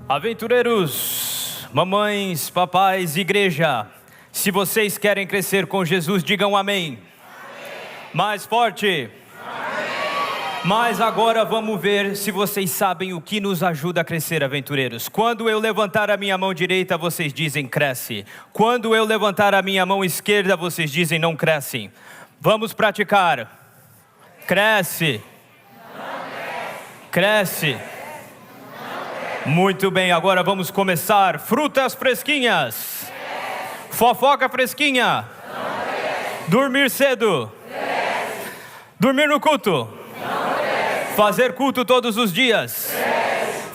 Aventureiros, mamães, papais, igreja, se vocês querem crescer com Jesus, digam amém. Mais forte. Mas agora vamos ver se vocês sabem o que nos ajuda a crescer, aventureiros. Quando eu levantar a minha mão direita, vocês dizem cresce. Quando eu levantar a minha mão esquerda, vocês dizem não cresce. Vamos praticar. Cresce. Cresce. Muito bem, agora vamos começar. Frutas fresquinhas. Fofoca fresquinha. Dormir cedo. Dormir no culto. Fazer culto todos os dias.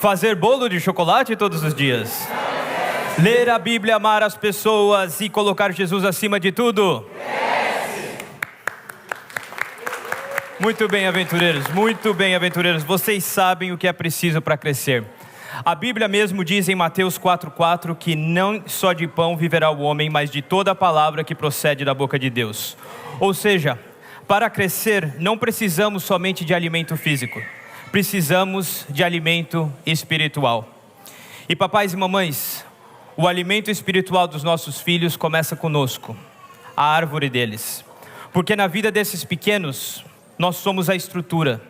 Fazer bolo de chocolate todos os dias. Ler a Bíblia, amar as pessoas e colocar Jesus acima de tudo. Muito bem, aventureiros, muito bem, aventureiros. Vocês sabem o que é preciso para crescer. A Bíblia mesmo diz em Mateus 4,4 que não só de pão viverá o homem, mas de toda a palavra que procede da boca de Deus. Ou seja, para crescer, não precisamos somente de alimento físico, precisamos de alimento espiritual. E papais e mamães, o alimento espiritual dos nossos filhos começa conosco, a árvore deles. Porque na vida desses pequenos, nós somos a estrutura.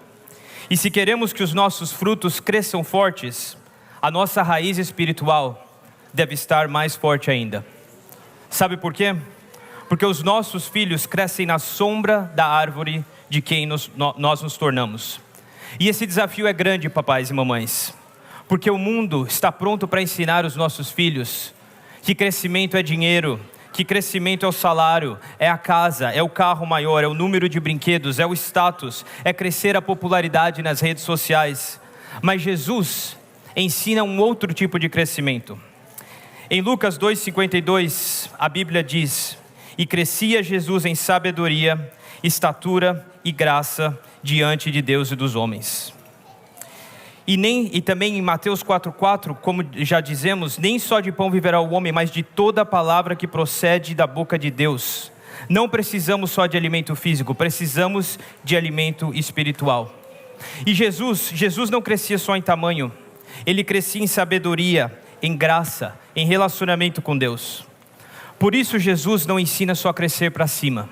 E se queremos que os nossos frutos cresçam fortes, a nossa raiz espiritual deve estar mais forte ainda. Sabe por quê? Porque os nossos filhos crescem na sombra da árvore de quem nós nos tornamos. E esse desafio é grande, papais e mamães, porque o mundo está pronto para ensinar os nossos filhos que crescimento é dinheiro, que crescimento é o salário, é a casa, é o carro maior, é o número de brinquedos, é o status, é crescer a popularidade nas redes sociais. Mas Jesus ensina um outro tipo de crescimento. Em Lucas 2,52, a Bíblia diz: e crescia Jesus em sabedoria, estatura e graça diante de Deus e dos homens. E também em Mateus 4,4, como já dizemos, nem só de pão viverá o homem, mas de toda a palavra que procede da boca de Deus. Não precisamos só de alimento físico, precisamos de alimento espiritual. E Jesus não crescia só em tamanho, ele crescia em sabedoria, em graça, em relacionamento com Deus. Por isso Jesus não ensina só a crescer para cima.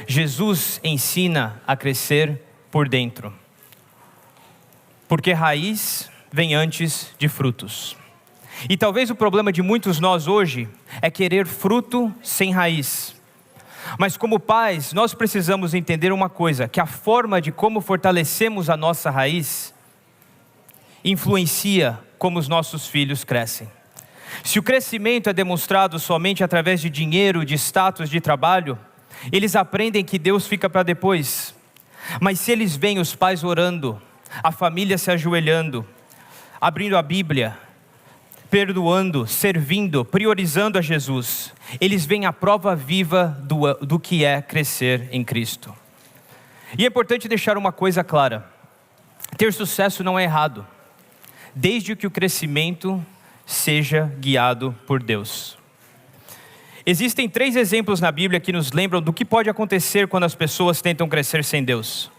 Jesus ensina a crescer por dentro. Porque raiz vem antes de frutos. E talvez o problema de muitos nós hoje é querer fruto sem raiz. Mas como pais, nós precisamos entender uma coisa, que a forma de como fortalecemos a nossa raiz influencia como os nossos filhos crescem. Se o crescimento é demonstrado somente através de dinheiro, de status, de trabalho, eles aprendem que Deus fica para depois. Mas se eles veem os pais orando, a família se ajoelhando, abrindo a Bíblia, perdoando, servindo, priorizando a Jesus, eles veem a prova viva do que é crescer em Cristo. E é importante deixar uma coisa clara: ter sucesso não é errado, desde que o crescimento seja guiado por Deus. Existem 3 exemplos na Bíblia que nos lembram do que pode acontecer quando as pessoas tentam crescer sem Deus.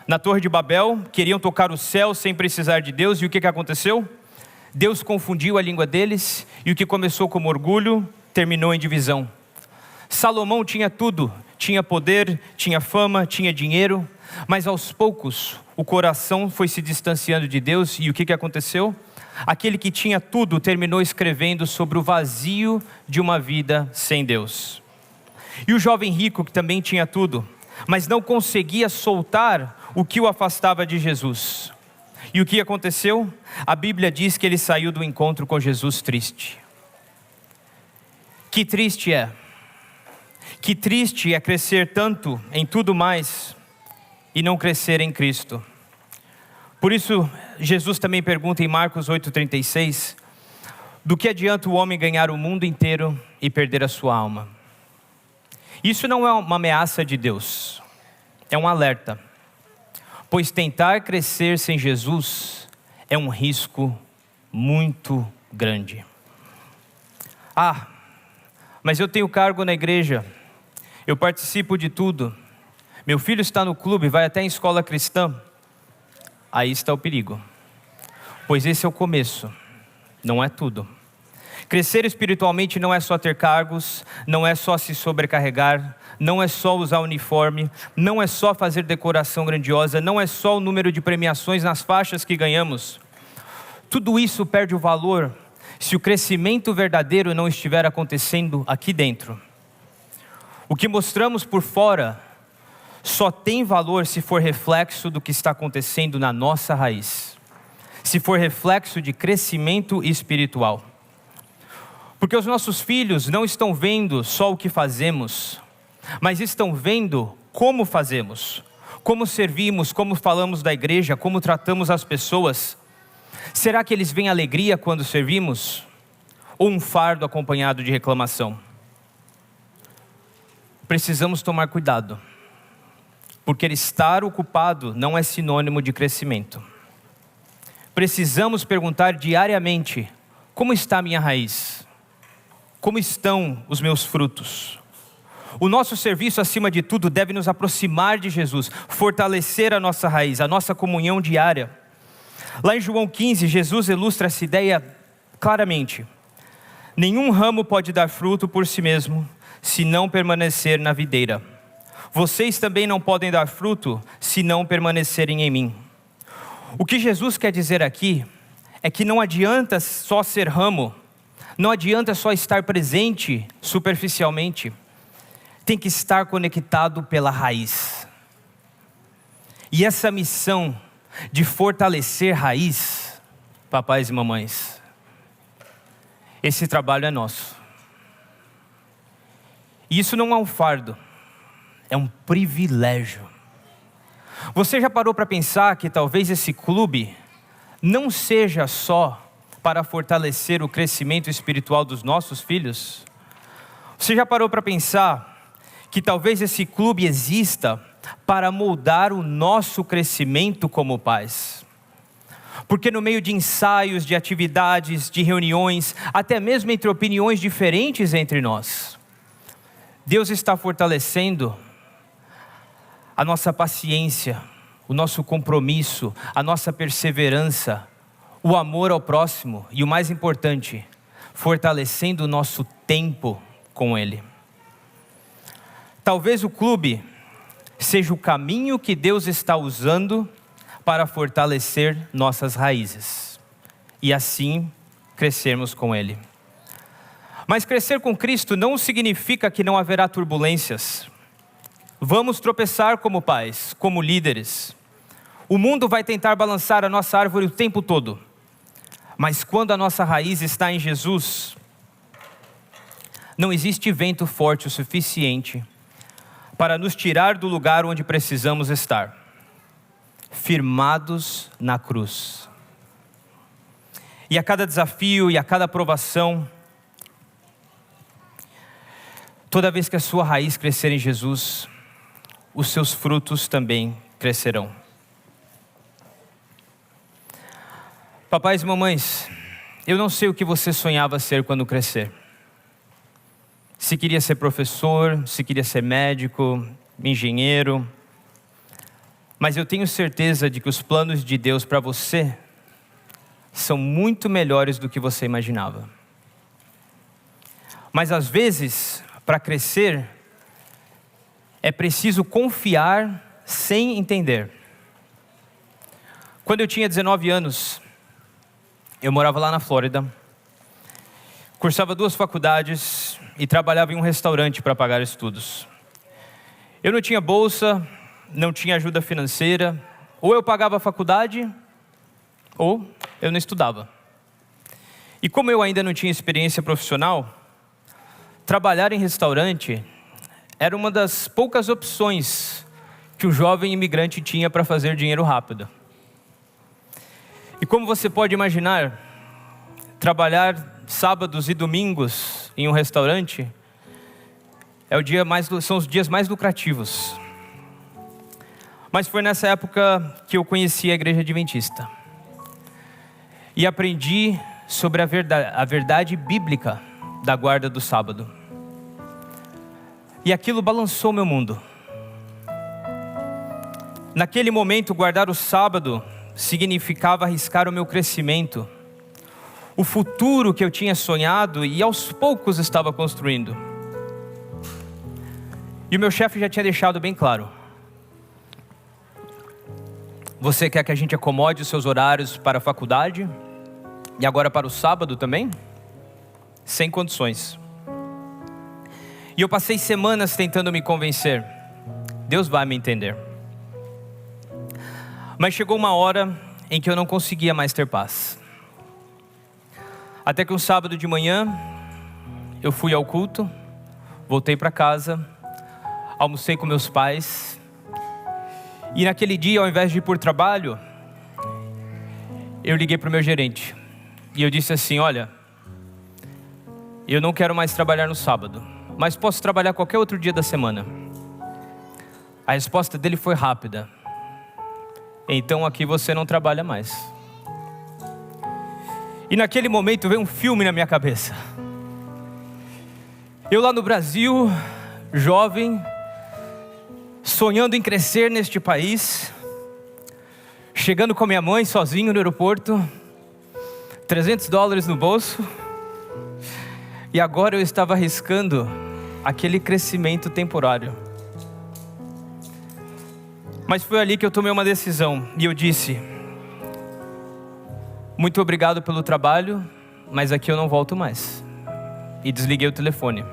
Na Torre de Babel, queriam tocar o céu sem precisar de Deus, e o que aconteceu? Deus confundiu a língua deles, e o que começou como orgulho, terminou em divisão. Salomão tinha tudo, tinha poder, tinha fama, tinha dinheiro, mas aos poucos o coração foi se distanciando de Deus, e o que aconteceu? Aquele que tinha tudo terminou escrevendo sobre o vazio de uma vida sem Deus. E o jovem rico, que também tinha tudo, mas não conseguia soltar o que o afastava de Jesus. E o que aconteceu? A Bíblia diz que ele saiu do encontro com Jesus triste. Que triste é! Que triste é crescer tanto em tudo mais e não crescer em Cristo. Por isso, Jesus também pergunta em Marcos 8,36, do que adianta o homem ganhar o mundo inteiro e perder a sua alma? Isso não é uma ameaça de Deus, é um alerta. Pois tentar crescer sem Jesus é um risco muito grande. Mas eu tenho cargo na igreja, eu participo de tudo, meu filho está no clube, vai até em escola cristã. Aí está o perigo, pois esse é o começo não é tudo. Crescer espiritualmente não é só ter cargos, não é só se sobrecarregar, não é só usar uniforme, não é só fazer decoração grandiosa, não é só o número de premiações nas faixas que ganhamos. Tudo isso perde o valor se o crescimento verdadeiro não estiver acontecendo aqui dentro. O que mostramos por fora só tem valor se for reflexo do que está acontecendo na nossa raiz, se for reflexo de crescimento espiritual. Porque os nossos filhos não estão vendo só o que fazemos, mas estão vendo como fazemos, como servimos, como falamos da igreja, como tratamos as pessoas. Será que eles veem alegria quando servimos? Ou um fardo acompanhado de reclamação? Precisamos tomar cuidado, porque estar ocupado não é sinônimo de crescimento. Precisamos perguntar diariamente: como está a minha raiz? Como estão os meus frutos? O nosso serviço, acima de tudo, deve nos aproximar de Jesus, fortalecer a nossa raiz, a nossa comunhão diária. Lá em João 15, Jesus ilustra essa ideia claramente. Nenhum ramo pode dar fruto por si mesmo, se não permanecer na videira. Vocês também não podem dar fruto, se não permanecerem em mim. O que Jesus quer dizer aqui, é que não adianta só ser ramo, não adianta só estar presente superficialmente, tem que estar conectado pela raiz. E essa missão de fortalecer raiz, papais e mamães, esse trabalho é nosso. E isso não é um fardo, é um privilégio. Você já parou para pensar que talvez esse clube não seja só para fortalecer o crescimento espiritual dos nossos filhos? Você já parou para pensar que talvez esse clube exista para moldar o nosso crescimento como pais? Porque no meio de ensaios, de atividades, de reuniões, até mesmo entre opiniões diferentes entre nós, Deus está fortalecendo a nossa paciência, o nosso compromisso, a nossa perseverança, o amor ao próximo e o mais importante, fortalecendo o nosso tempo com Ele. Talvez o clube seja o caminho que Deus está usando para fortalecer nossas raízes e assim crescermos com Ele. Mas crescer com Cristo não significa que não haverá turbulências. Vamos tropeçar como pais, como líderes. O mundo vai tentar balançar a nossa árvore o tempo todo. Mas quando a nossa raiz está em Jesus, não existe vento forte o suficiente para nos tirar do lugar onde precisamos estar, firmados na cruz. E a cada desafio e a cada provação, toda vez que a sua raiz crescer em Jesus, os seus frutos também crescerão. Papais e mamães, eu não sei o que você sonhava ser quando crescer. Se queria ser professor, se queria ser médico, engenheiro. Mas eu tenho certeza de que os planos de Deus para você são muito melhores do que você imaginava. Mas às vezes, para crescer, é preciso confiar sem entender. Quando eu tinha 19 anos, eu morava lá na Flórida, cursava 2 faculdades e trabalhava em um restaurante para pagar estudos. Eu não tinha bolsa, não tinha ajuda financeira, ou eu pagava a faculdade, ou eu não estudava. E como eu ainda não tinha experiência profissional, trabalhar em restaurante era uma das poucas opções que o jovem imigrante tinha para fazer dinheiro rápido. E como você pode imaginar, trabalhar sábados e domingos em um restaurante são os dias mais lucrativos. Mas foi nessa época que eu conheci a Igreja Adventista e aprendi sobre a verdade bíblica da guarda do sábado. E aquilo balançou meu mundo. Naquele momento, guardar o sábado significava arriscar o meu crescimento. o futuro que eu tinha sonhado e aos poucos estava construindo. E o meu chefe já tinha deixado bem claro: você quer que a gente acomode os seus horários para a faculdade e agora para o sábado também? Sem condições. E eu passei semanas tentando me convencer: Deus vai me entender. Mas chegou uma hora em que eu não conseguia mais ter paz. Até que um sábado de manhã, eu fui ao culto, voltei para casa, almocei com meus pais. E naquele dia, ao invés de ir por trabalho, eu liguei para o meu gerente. E eu disse assim: olha, eu não quero mais trabalhar no sábado, mas posso trabalhar qualquer outro dia da semana. A resposta dele foi rápida: então aqui você não trabalha mais. E naquele momento veio um filme na minha cabeça. Eu lá no Brasil, jovem, sonhando em crescer neste país, chegando com a minha mãe sozinho no aeroporto, $300 no bolso, e agora eu estava arriscando aquele crescimento temporário. Mas foi ali que eu tomei uma decisão, e eu disse: muito obrigado pelo trabalho, mas aqui eu não volto mais. E desliguei o telefone.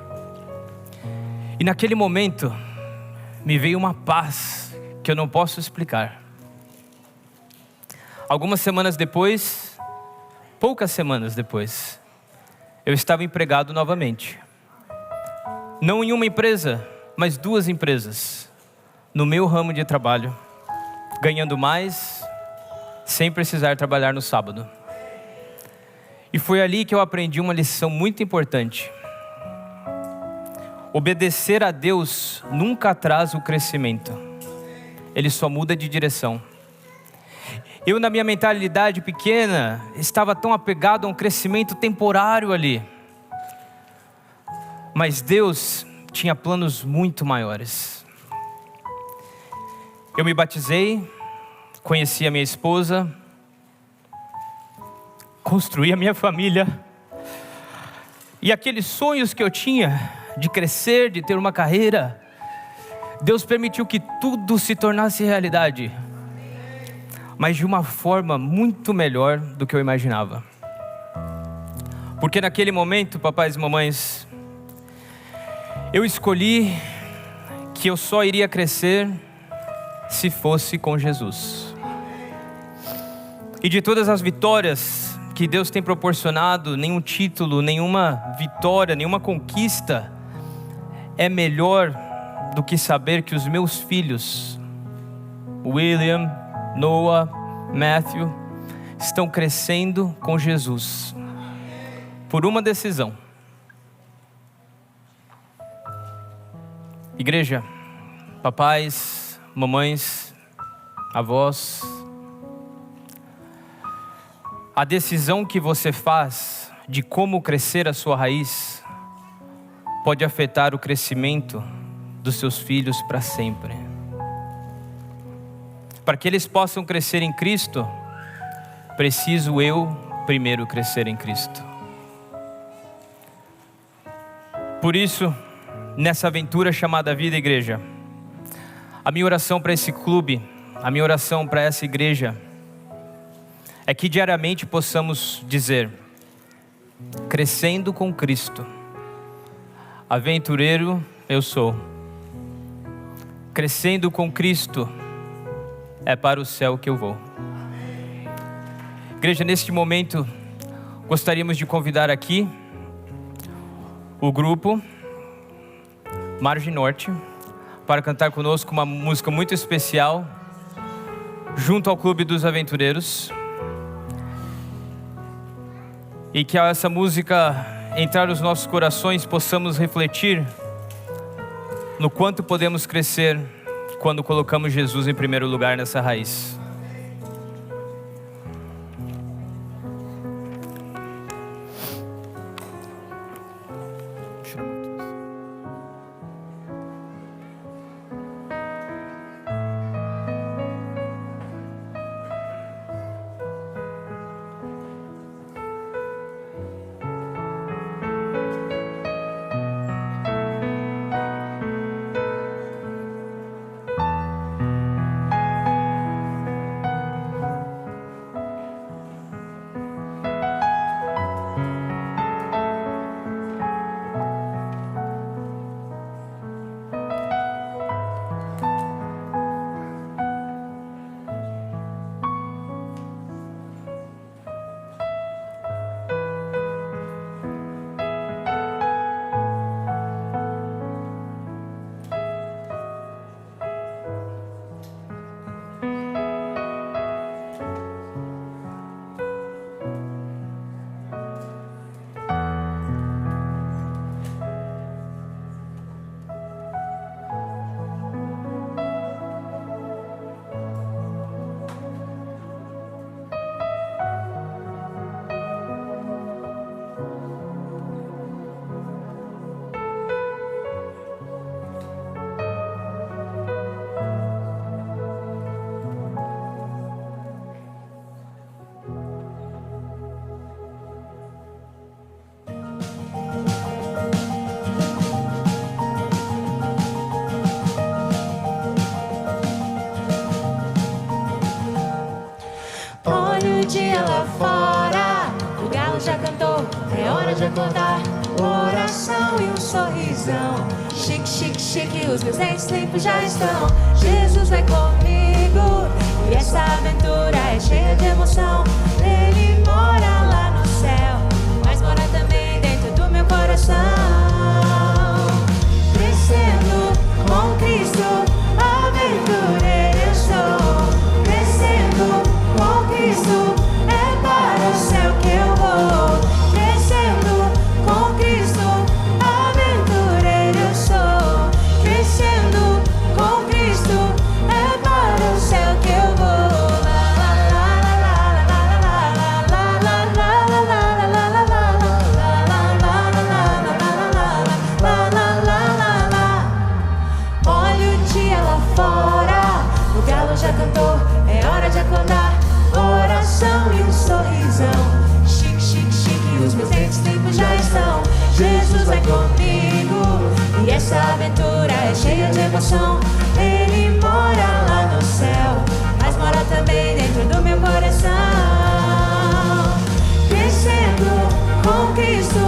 E naquele momento me veio uma paz que eu não posso explicar. Algumas semanas depois, poucas semanas depois, eu estava empregado novamente. Não em uma empresa, mas 2 empresas, no meu ramo de trabalho, ganhando mais, sem precisar trabalhar no sábado. E foi ali que eu aprendi uma lição muito importante: obedecer a Deus nunca traz o crescimento, Ele só muda de direção. Eu, na minha mentalidade pequena, estava tão apegado a um crescimento temporário ali, mas Deus tinha planos muito maiores. Eu me batizei, conheci a minha esposa, construí a minha família, e aqueles sonhos que eu tinha de crescer, de ter uma carreira, Deus permitiu que tudo se tornasse realidade, mas de uma forma muito melhor do que eu imaginava. Porque naquele momento, papais e mamães, eu escolhi que eu só iria crescer se fosse com Jesus. E de todas as vitórias que Deus tem proporcionado, nenhum título, nenhuma vitória, nenhuma conquista é melhor do que saber que os meus filhos, William, Noah, Matthew, estão crescendo com Jesus, por uma decisão. Igreja, papais, mamães, avós, a decisão que você faz de como crescer a sua raiz pode afetar o crescimento dos seus filhos para sempre. Para que eles possam crescer em Cristo, preciso eu primeiro crescer em Cristo. Por isso, nessa aventura chamada vida, igreja, a minha oração para esse clube, a minha oração para essa igreja, é que diariamente possamos dizer: crescendo com Cristo, aventureiro eu sou. Crescendo com Cristo, é para o céu que eu vou. Igreja, neste momento, gostaríamos de convidar aqui o grupo Margem Norte para cantar conosco uma música muito especial, junto ao Clube dos Aventureiros. E que ao essa música entrar nos nossos corações, possamos refletir no quanto podemos crescer quando colocamos Jesus em primeiro lugar nessa raiz. hora de acordar. Oração e um sorrisão. Chique, chique, chique, os meus dentes limpos já estão. Jesus vai comigo e essa aventura é cheia de emoção. Ele mora lá no céu, mas mora também dentro do meu coração. Crescendo com Cristo, aventureiro eu sou. Crescendo com Cristo, é para o céu que eu vou. Crescendo com Cristo, aventureiro eu sou. Crescendo com Cristo, é para o céu que eu vou. Olha o dia lá fora, o galo já cantou, é hora de acordar. Oração e um sorrisão. Chique, chique, chique, os meus dentes limpos já estão. Jesus vai comigo e essa aventura é cheia de emoção. Ele mora lá no céu, mas mora também dentro do meu coração. Crescendo com Cristo,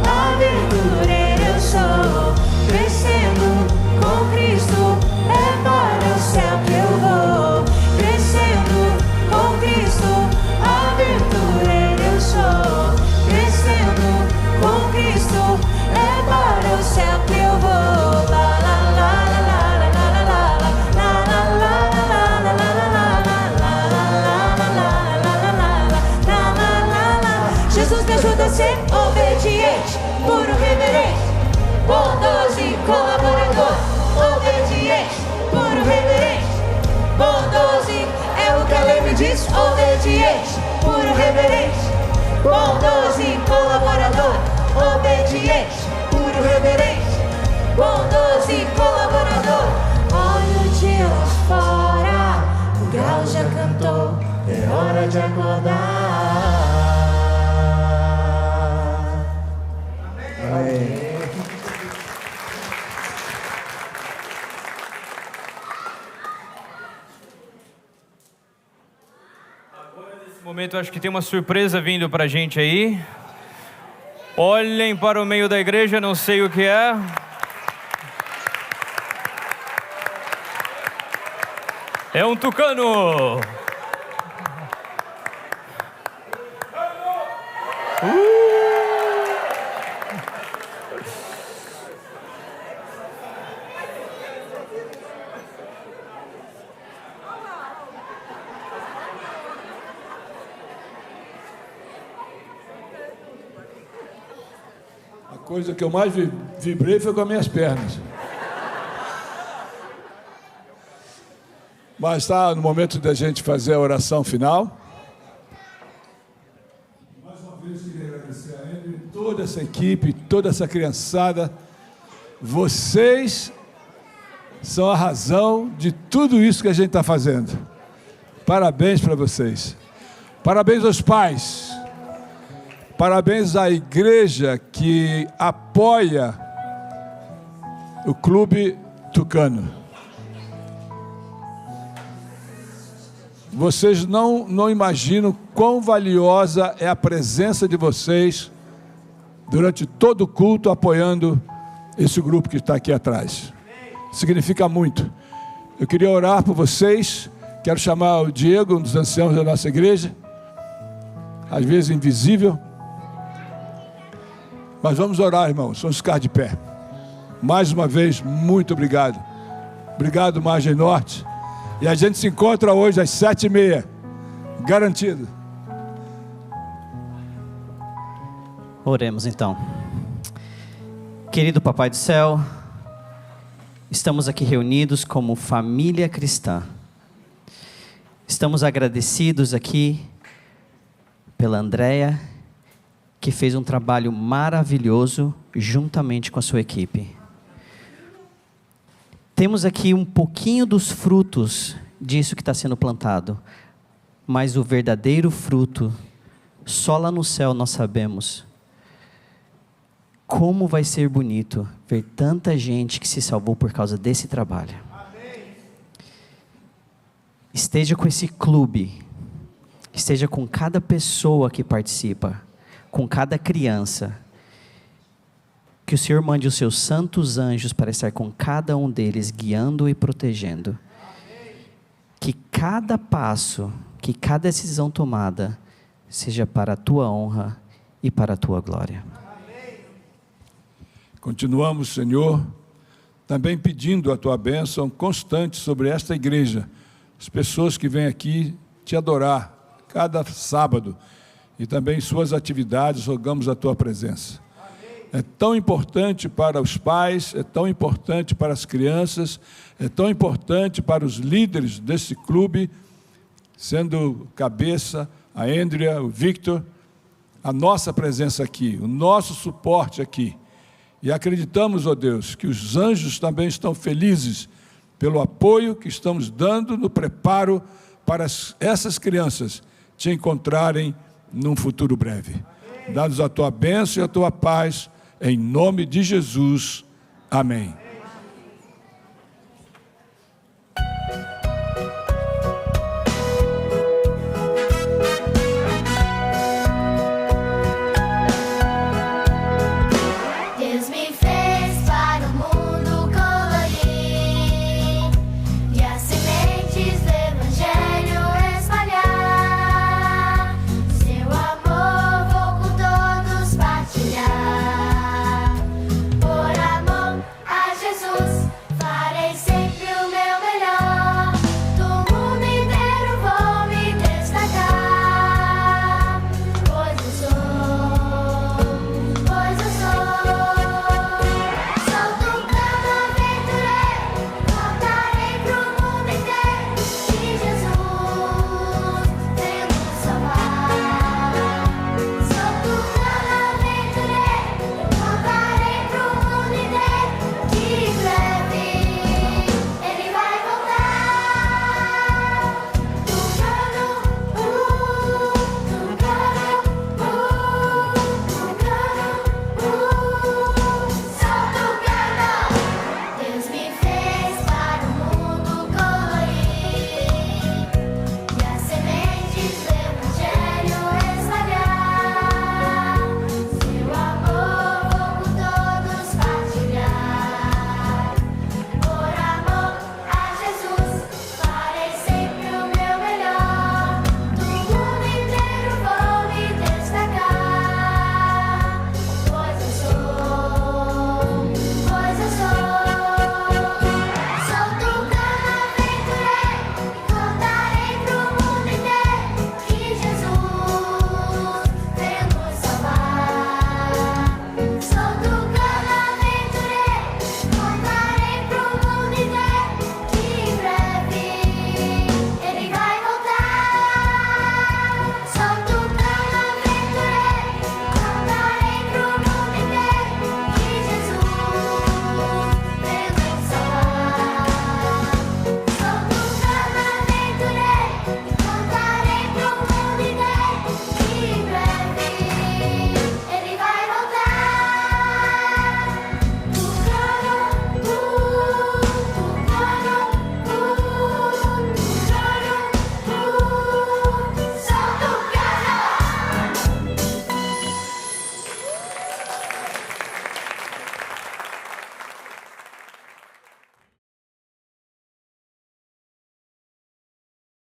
aventureiro eu sou. Crescendo com Cristo, é para o céu que eu vou. Crescendo com Cristo, aventureiro eu sou. Crescendo com Cristo, é para o céu que eu vou. Lá, lá, lá, lá, lá, lá, lá, lá, lá, lá. Jesus me ajuda a ser obediente, puro, reverente, bondoso e colaborador. Obediente, puro, reverente, bondoso e... É o que a lei me diz. Obediente, puro, reverente, bondoso e colaborador. Obediente, puro, reverente, bondoso e colaborador. Olha o dia lá fora, o galo já cantou, é hora de acordar. Amém. Nesse momento, acho que tem uma surpresa vindo pra gente aí. Olhem para o meio da igreja, não sei o que é. É um tucano. A coisa que eu mais vibrei foi com as minhas pernas. Mas está no momento da gente fazer a oração final. Mais uma vez queria agradecer a ele, toda essa equipe, toda essa criançada. Vocês são a razão de tudo isso que a gente está fazendo. Parabéns para vocês. Parabéns aos pais. Parabéns à igreja que apoia o Clube Tucano. Vocês não imaginam quão valiosa é a presença de vocês durante todo o culto apoiando esse grupo que está aqui atrás. Significa muito. Eu queria orar por vocês. Quero chamar o Diego, um dos anciãos da nossa igreja, às vezes invisível. Mas vamos orar, irmãos, vamos ficar de pé. Mais uma vez, muito obrigado. Obrigado, Margem Norte. E a gente se encontra hoje às 7h30. Garantido. Oremos então. Querido Papai do Céu, estamos aqui reunidos como família cristã. Estamos agradecidos aqui pela Andréia, que fez um trabalho maravilhoso juntamente com a sua equipe. Temos aqui um pouquinho dos frutos disso que está sendo plantado, mas o verdadeiro fruto, só lá no céu nós sabemos. Como vai ser bonito ver tanta gente que se salvou por causa desse trabalho. Esteja com esse clube, esteja com cada pessoa que participa, com cada criança, Que o Senhor mande os seus santos anjos para estar com cada um deles, guiando e protegendo. Que cada passo, que cada decisão tomada, seja para a tua honra e para a tua glória. Continuamos, Senhor, também pedindo a tua bênção constante sobre esta igreja, as pessoas que vêm aqui te adorar cada sábado e também suas atividades, rogamos a tua presença. É tão importante para os pais, é tão importante para as crianças, é tão importante para os líderes desse clube, sendo cabeça, a Andrea, o Victor, a nossa presença aqui, o nosso suporte aqui. E acreditamos, ó Deus, que os anjos também estão felizes pelo apoio que estamos dando no preparo para essas crianças te encontrarem num futuro breve. Dá-nos a tua bênção e a tua paz, em nome de Jesus. Amém.